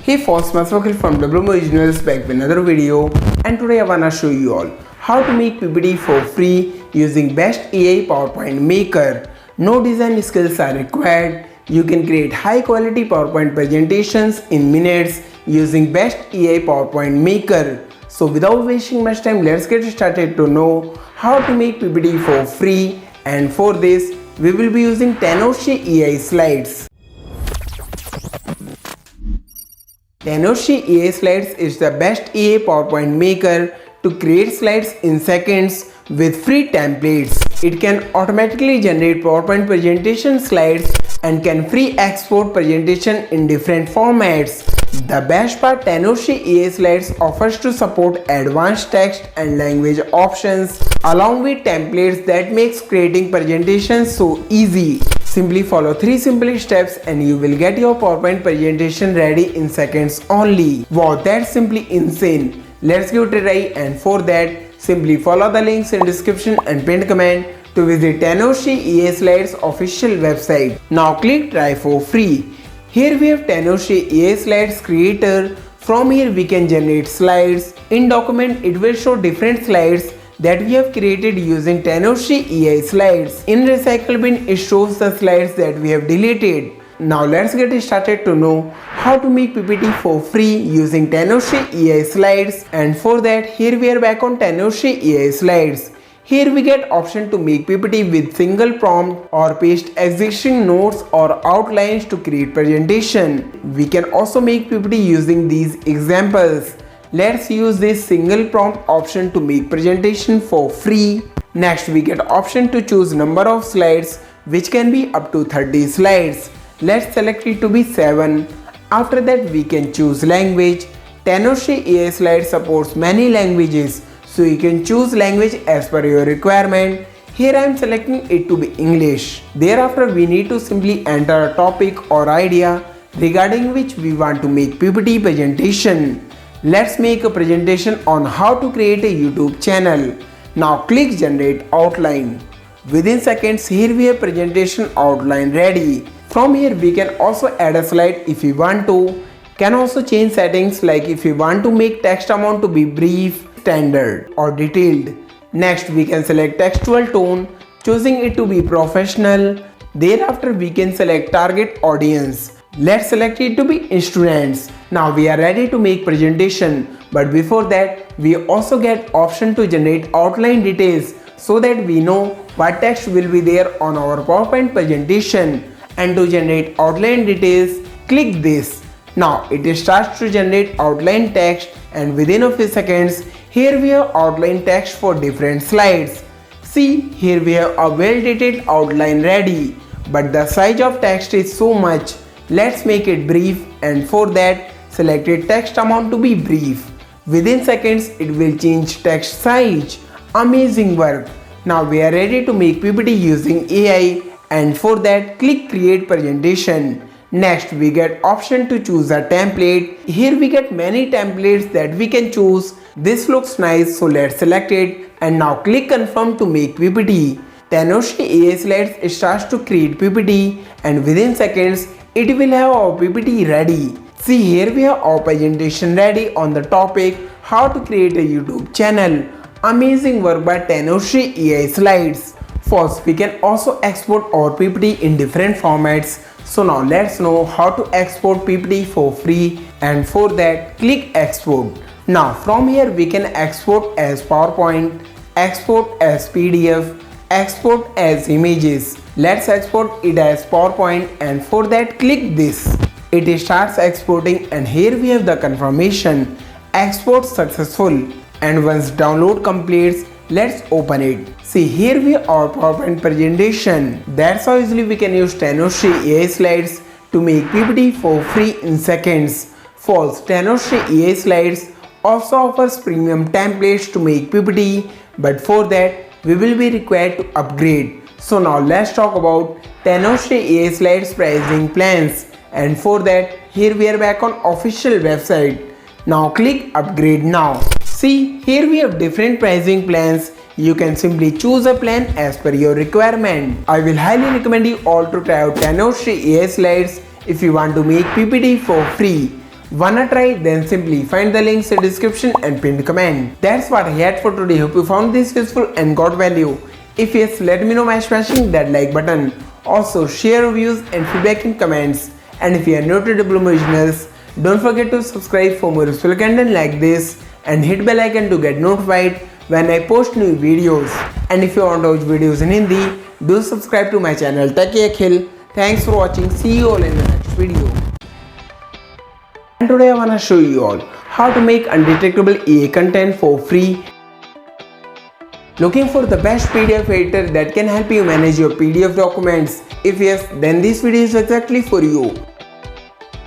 Hey folks, myself from WM Originals back with another video, and today I wanna show you all how to make PPT for free using best AI PowerPoint maker. No design skills are required. You can create high quality PowerPoint presentations in minutes using best AI PowerPoint maker. So without wasting much time, let's get started to know how to make PPT for free, and for this we will be using Tenorshare AI Slides. Tenorshare AI Slides is the best AI PowerPoint maker to create slides in seconds with free templates. It can automatically generate PowerPoint presentation slides and can free export presentation in different formats. The best part, Tenorshare AI Slides offers to support advanced text and language options along with templates that makes creating presentations so easy. Simply follow 3 simple steps and you will get your PowerPoint presentation ready in seconds only. Wow, that's simply insane. Let's give it a try, and for that simply follow the links in description and pinned comment to visit Tenorshare AI Slides official website. Now click try for free. Here we have Tenorshare AI Slides creator. From here we can generate slides. In document it will show different slides that we have created using Tenorshare AI Slides. In recycle bin it shows the slides that we have deleted. Now let's get started to know how to make PPT for free using Tenorshare AI Slides, and for that here we are back on Tenorshare AI Slides. Here we get option to make PPT with single prompt or paste existing notes or outlines to create presentation. We can also make PPT using these examples. Let's use this single prompt option to make presentation for free. Next we get option to choose number of slides, which can be up to 30 slides. Let's select it to be 7. After that we can choose language. Tenorshare AI Slides supports many languages, so you can choose language as per your requirement. Here I am selecting it to be English. Thereafter we need to simply enter a topic or idea regarding which we want to make PPT presentation. Let's make a presentation on how to create a YouTube channel. Now click generate outline. Within seconds here we have presentation outline ready. From here we can also add a slide if we want to. Can also change settings, like if we want to make text amount to be brief, standard or detailed. Next we can select textual tone, choosing it to be professional. Thereafter we can select target audience. Let's select it to be students. Now we are ready to make presentation, but before that we also get option to generate outline details so that we know what text will be there on our PowerPoint presentation. And to generate outline details, click this. Now it starts to generate outline text, and within a few seconds here we have outline text for different slides. See, here we have a well detailed outline ready, but the size of text is so much. Let's make it brief, and for that select a text amount to be brief. Within seconds it will change text size. Amazing work. Now we are ready to make PPT using AI, and for that click create presentation. Next we get option to choose a template. Here we get many templates that we can choose. This looks nice, so let's select it, and now click confirm to make PPT. Tenorshare AI Slides starts to create PPT, and within seconds it will have our PPT ready. See, here we have our presentation ready on the topic how to create a YouTube channel. Amazing work by Tenorshare AI Slides. First, we can also export our PPT in different formats. So now let's know how to export PPT for free, and for that click export. Now from here we can export as PowerPoint, export as PDF, export as images. Let's export it as PowerPoint, and for that click this. It starts exporting, and here we have the confirmation export successful. And once download completes, let's open it. See, here we have our PowerPoint presentation. That's how easily we can use Tenorshare AI Slides to make PPT for free in seconds. First, Tenorshare AI Slides also offers premium templates to make PPT, but for that we will be required to upgrade. So now let's talk about Tenorshare AI Slides pricing plans, and for that here we are back on official website. Now click upgrade now. See, here we have different pricing plans. You can simply choose a plan as per your requirement. I will highly recommend you all to try out Tenorshare AI Slides if you want to make PPT for free. Wanna try? Then simply find the links in the description and pinned comment. That's what I had for today. Hope you found this useful and got value. If yes, let me know by smashing that like button. Also share reviews and feedback in comments. And if you are new to Diploma Originals, don't forget to subscribe for more useful content like this and hit bell icon to get notified when I post new videos. And if you want to watch videos in Hindi, do subscribe to my channel Techie Akhil. Thanks for watching. See you all in the next video. And today I wanna show you all how to make undetectable EA content for free. Looking for the best PDF editor that can help you manage your PDF documents? If yes, then this video is exactly for you.